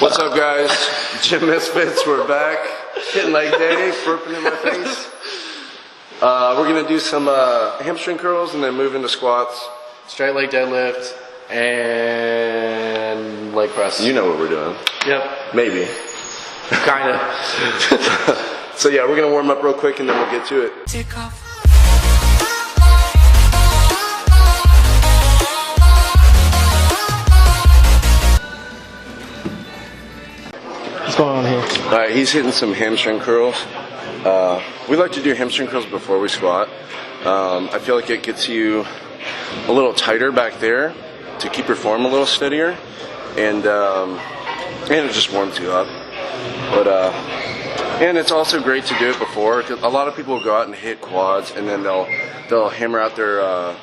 What's up, guys? Gym Misfits, we're back. Hitting leg day, burping in my face. We're gonna do some hamstring curls and then move into squats. Straight leg deadlift and leg press. You know what we're doing. Yep. Maybe. Kinda. So yeah, we're gonna warm up real quick and then we'll get to it. Take off. What's going on here? Alright, he's hitting some hamstring curls. We like to do hamstring curls before we squat. I feel like it gets you a little tighter back there to keep your form a little steadier, and it just warms you up. But and it's also great to do it before. A lot of people will go out and hit quads, and then they'll hammer out their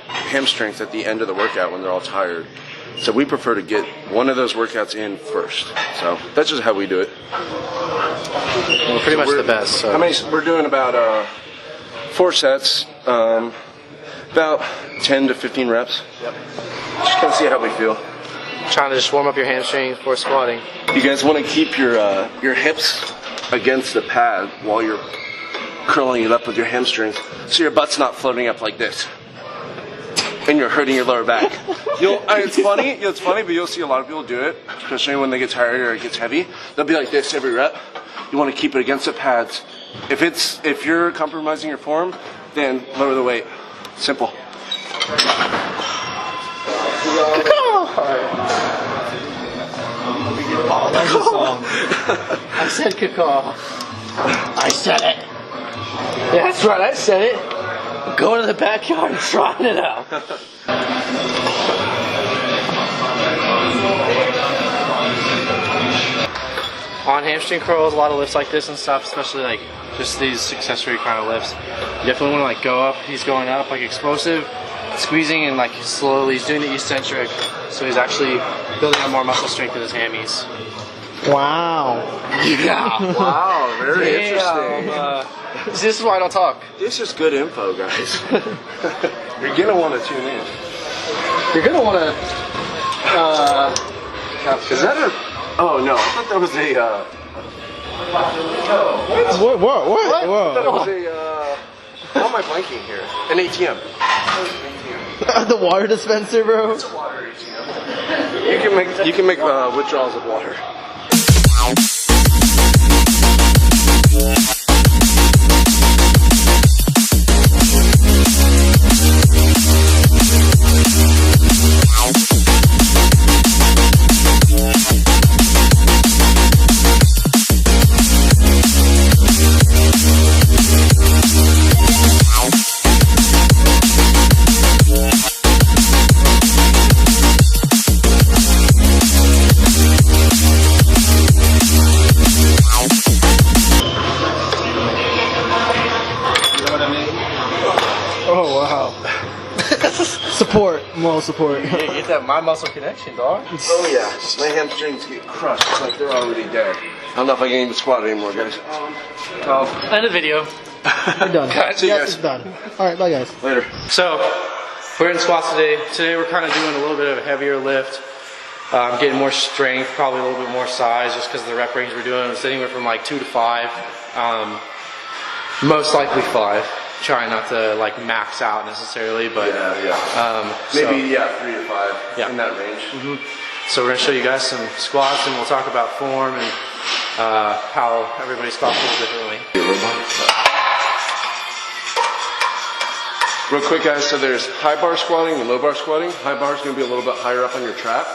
hamstrings at the end of the workout when they're all tired. So we prefer to get one of those workouts in first. So that's just how we do it. We're pretty much the best. So. How many? We're doing about 4 sets, about 10 to 15 reps. Yep. Just kind of see how we feel. Trying to just warm up your hamstrings before squatting. You guys want to keep your hips against the pad while you're curling it up with your hamstrings, so your butt's not floating up like this, and you're hurting your lower back. It's funny, but you'll see a lot of people do it, especially when they get tired or it gets heavy. They'll be like this every rep. You want to keep it against the pads. If you're compromising your form, then lower the weight. Simple. I said cacaw. I said it. Yeah, that's right, I said it. Going to the backyard and trying it out. On hamstring curls, a lot of lifts like this and stuff, especially like just these accessory kind of lifts. You definitely want to like go up. He's going up like explosive, squeezing, and like slowly. He's doing the eccentric, so he's actually building up more muscle strength in his hammies. Wow. Yeah. Wow, very interesting. This is why I don't talk. This is good info, guys. You're gonna want to tune in. You're gonna want to. Is that a? Oh no, I thought that was a. What? I thought that was a. How am I blanking here? An ATM. The water dispenser, bro. It's a water ATM. You can make withdrawals of water. Oh wow. Support, moral support. Yeah, get that mind muscle connection, dog. Oh yeah, my hamstrings get crushed. It's like they're already dead. I don't know if I can even squat anymore, guys. End of video. We're done. See you Yes, guys. it's done. All right, bye guys. Later. So, we're in squats today. Today we're kind of doing a little bit of a heavier lift. Getting more strength, probably a little bit more size, just because of the rep range we're doing. It's anywhere from like 2 to 5. Most likely 5. Trying not to like max out necessarily, but Maybe 3 to 5 in that range. So we're gonna show you guys some squats, and we'll talk about form and how everybody squats differently. Real quick, guys. So there's high bar squatting and low bar squatting. High bar is going to be a little bit higher up on your trap.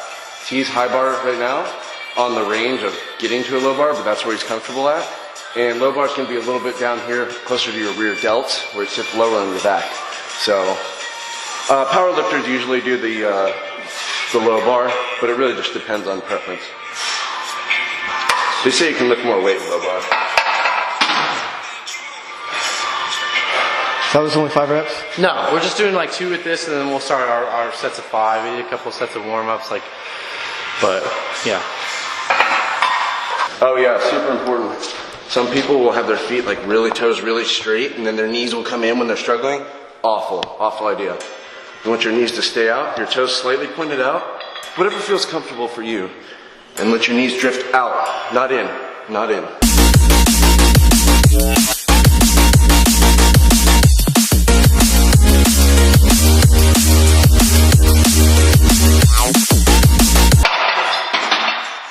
He's high bar right now on the range of getting to a low bar, but that's where he's comfortable at. And low bar is going to be a little bit down here, closer to your rear delts, where it sits lower on your back. So power lifters usually do the low bar, but it really just depends on preference. They say you can lift more weight with low bar. That was only 5 reps? No, we're just doing like 2 with this, and then we'll start our sets of 5. We did a couple sets of warm-ups, but yeah. Oh yeah, super important. Some people will have their feet like toes really straight, and then their knees will come in when they're struggling. Awful idea. You want your knees to stay out, your toes slightly pointed out, whatever feels comfortable for you. And let your knees drift out, not in, not in.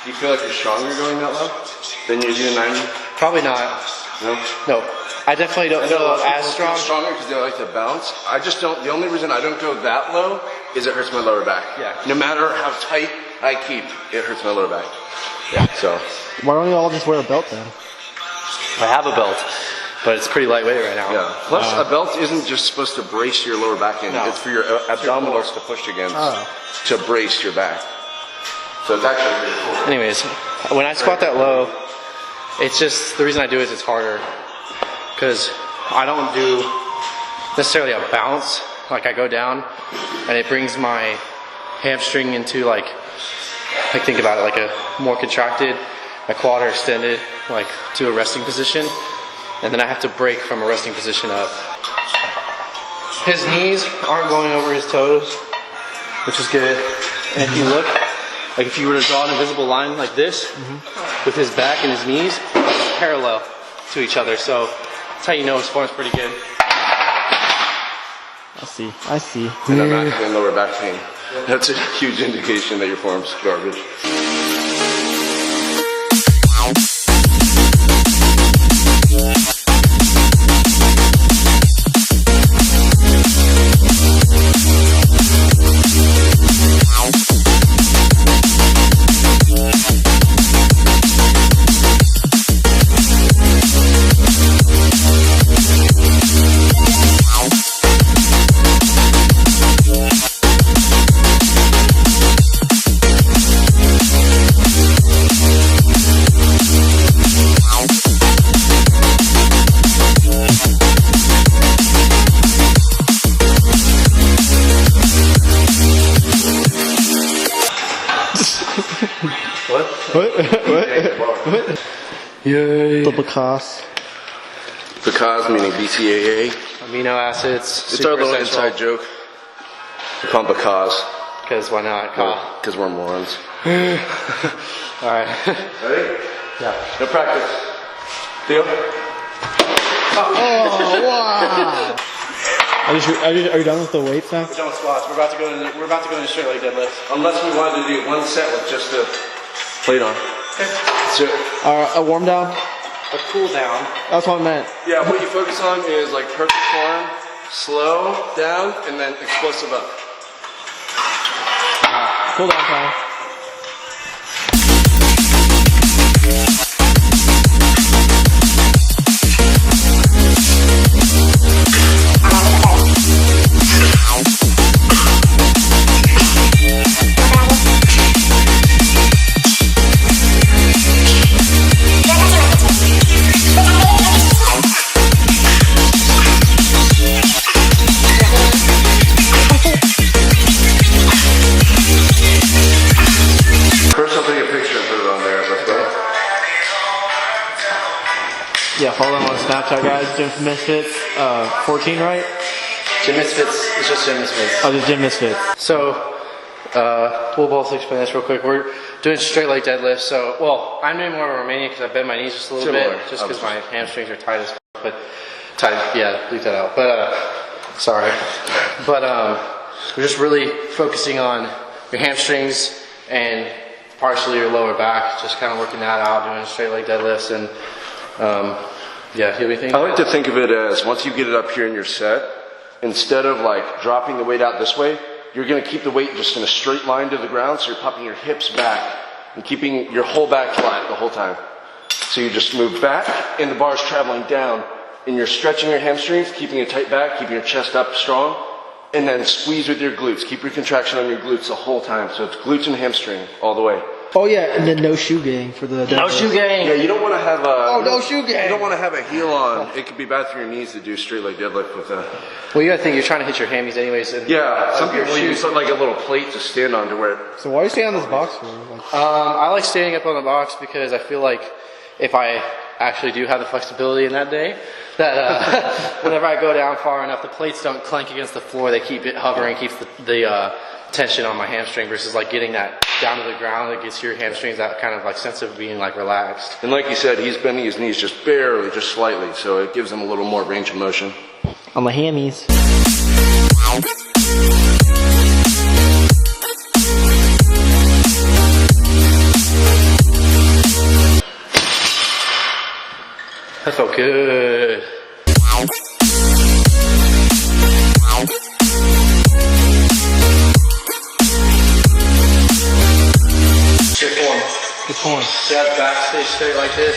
Do you feel like you're stronger going that low than you do 90? Probably not. No? No. I definitely don't feel as strong. Stronger because they like to bounce. I just don't. The only reason I don't go that low is it hurts my lower back. Yeah. No matter how tight I keep, it hurts my lower back. Yeah. So. Why don't you all just wear a belt then? I have a belt, but it's pretty lightweight right now. Yeah. Plus, a belt isn't just supposed to brace your lower back in. No. It's for your abdominals to push against Oh. to brace your back. So it's actually pretty cool. Anyways, when I squat that low, it's just the reason I do it is it's harder because I don't do necessarily a bounce. Like I go down and it brings my hamstring into like think about it like a more contracted, my quad are extended like to a resting position, and then I have to break from a resting position up. His knees aren't going over his toes, which is good. And if you look, like if you were to draw an invisible line like this, with his back and his knees parallel to each other, so that's how you know his form's pretty good. I see. I see. And I'm not having lower back pain. That's a huge indication that your form's garbage. What? Yay. The Bacchus. Because meaning BCAA. Amino acids. It's our little inside joke. We call them because. Because why not? Because we're morons. Alright. Ready? Yeah. No practice. Deal? Oh wow! Are you done with the weights now? We're done with squats. We're about to go into straight leg deadlift. Unless we wanted to do one set with just a plate on. So, A warm down. A cool down. That's what I meant. yeah, what you focus on is like perfect form, slow down, and then explosive up. Cool down time. Yeah, follow them on Snapchat, guys. Gym Misfits, 14, right? Gym Misfits. It's just Gym Misfits. Oh, the Gym Misfits. So, we'll both explain this real quick. We're doing straight leg deadlifts. So, well, I'm doing more of a Romanian because I bend my knees just a little bit, just because my hamstrings are tight as f. But yeah, leave that out. But sorry. But we're just really focusing on your hamstrings and partially your lower back. Just kind of working that out, doing straight leg deadlifts and. Yeah, do you have anything? I like to think of it as once you get it up here in your set, instead of like dropping the weight out this way, you're going to keep the weight just in a straight line to the ground, so you're popping your hips back and keeping your whole back flat the whole time. So you just move back and the bar's traveling down and you're stretching your hamstrings, keeping a tight back, keeping your chest up strong, and then squeeze with your glutes. Keep your contraction on your glutes the whole time. So it's glutes and hamstring all the way. Oh yeah, and then no shoe gang for the No shoe gang. Yeah, you don't want to have a no shoe gang. You don't want to have a heel on. It could be bad for your knees to do straight leg deadlift with a. Well, you gotta think you're trying to hit your hammies anyways. And Yeah, some people use like a little plate to stand on to where. So why are you staying on this box for? Like, I like standing up on the box because I feel like if I actually do have the flexibility in that day, that whenever I go down far enough, the plates don't clank against the floor. They keep it hovering, keeps the tension on my hamstring versus like getting that down to the ground. It gets your hamstrings that kind of like sense of being like relaxed. And like you said, he's bending his knees just barely, just slightly, so it gives him a little more range of motion. On the hammies. That felt good. Good form. Good form. Jab back, stay straight like this.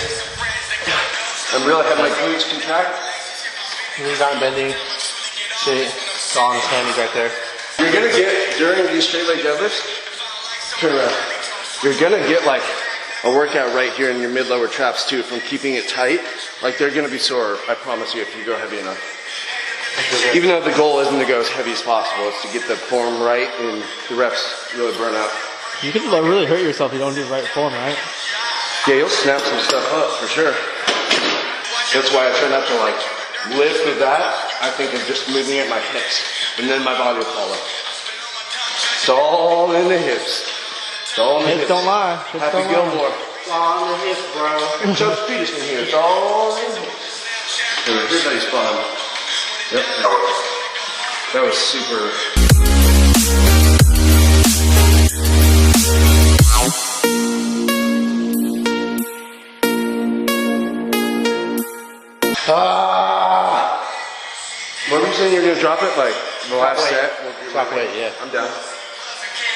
I'm really having my glutes contract. Knees aren't bending. Straight. It's all on his hammies right there. You're gonna get, during these straight leg deadlifts, turn around. You're gonna get like a workout right here in your mid-lower traps too from keeping it tight. Like they're gonna be sore, I promise you, if you go heavy enough. Even though the goal isn't to go as heavy as possible, it's to get the form right and the reps really burn out. You could really hurt yourself if you don't do the right form, right? Yeah, you'll snap some stuff up for sure. That's why I try not to like lift with that. I think of just moving at my hips, and then my body will follow. It's all in the hips. It's all in the hips. Hips don't lie. Hips Happy don't lie. Gilmore. It's all on the hips, bro. And Chuck Peterson here. It's all in the hips. Everybody's fun. Yep. That was super. What were you saying you're going to drop it? Like the last set? Drop weight, yeah. I'm down.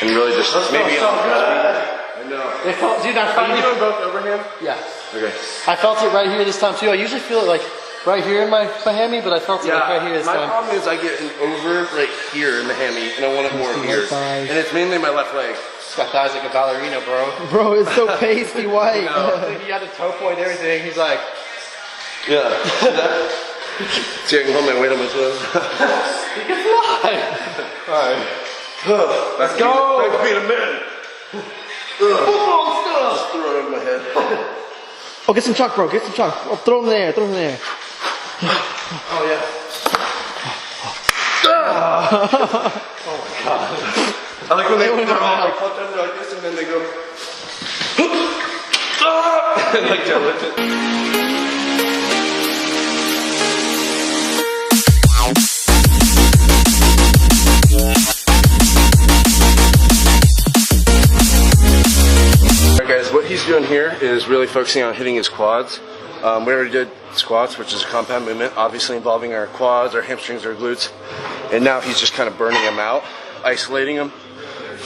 And really just maybe. I know. It felt, dude, I felt Are you it. doing both overhand? Yeah. Okay. I felt it right here this time too. I usually feel it like right here in my hammy, but I felt it like right here this my time. problem is I get an over right here in the hammy, and I want it more here. thighs. And it's mainly my left leg. It's got thighs like a ballerina, bro. Bro, it's so pasty white. He had the toe point and everything. He's like, Yeah. See, I can hold my weight on my toes. you can fly. Alright. Let's go. Back to being a man. Football stuff. Just throw it over my head. Oh, get some chalk, bro. Get some chalk. Oh, throw them there. Throw them there. Oh yeah. Oh my god. I like when they're all like clumped under like this and then they go and like deadlift it. Alright guys, what he's doing here is really focusing on hitting his quads. We already did squats, which is a compound movement, obviously involving our quads, our hamstrings, our glutes. And now he's just kind of burning them out, isolating them.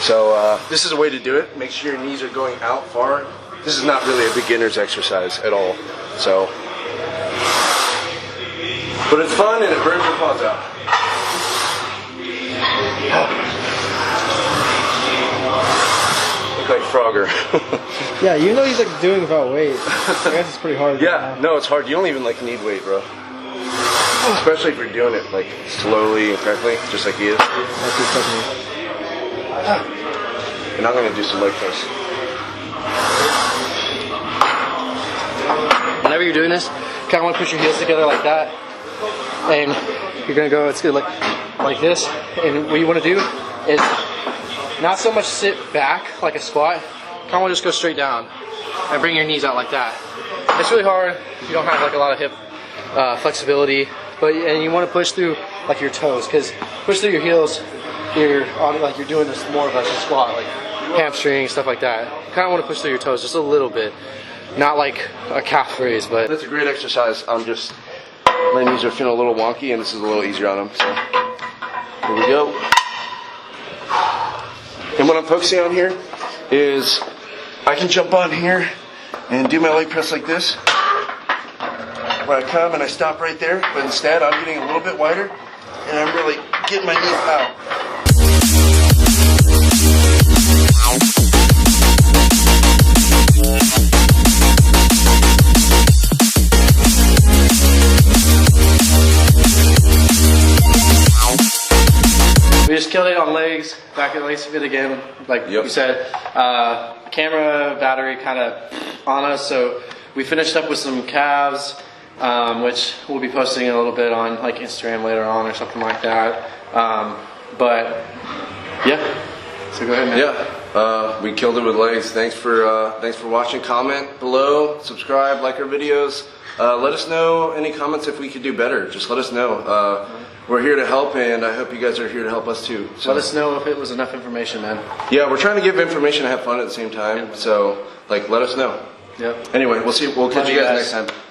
So this is a way to do it. Make sure your knees are going out far. This is not really a beginner's exercise at all. So, but it's fun and it burns your quads out. Look like Frogger. Yeah, you know he's like doing without weight. I guess it's pretty hard. Yeah, no, it's hard. You don't even like need weight, bro. Especially if you're doing it like slowly and correctly, just like he is. That's his technique. And I'm gonna do some leg press. Whenever you're doing this, kind of want to push your heels together like that, and you're gonna go. It's good like this. And what you want to do is not so much sit back like a squat. Kind of want to just go straight down and bring your knees out like that. It's really hard. You don't have like a lot of hip flexibility, and you want to push through like your toes, because push through your heels. You're on like you're doing this more of a squat, like hamstring stuff like that. You kind of want to push through your toes just a little bit, not like a calf raise, but That's a great exercise. I'm just, my knees are feeling a little wonky and this is a little easier on them. So here we go. And what I'm focusing on here is I can jump on here and do my leg press like this, where I come and I stop right there, but instead I'm getting a little bit wider and I'm really getting my knees out. we just killed it on legs, back at legs fit again, like you said. Camera battery kind of on us, so we finished up with some calves, which we'll be posting a little bit on like Instagram later on or something like that. But yeah, so go ahead, man. Yeah. We killed it with legs. Thanks for watching. Comment below, subscribe, like our videos. Let us know any comments if we could do better. Just let us know. We're here to help, and I hope you guys are here to help us too. So, Let us know if it was enough information, man. yeah, we're trying to give information and have fun at the same time. So, like, let us know. Yep. Anyway, we'll catch Love you you guys guys. next time.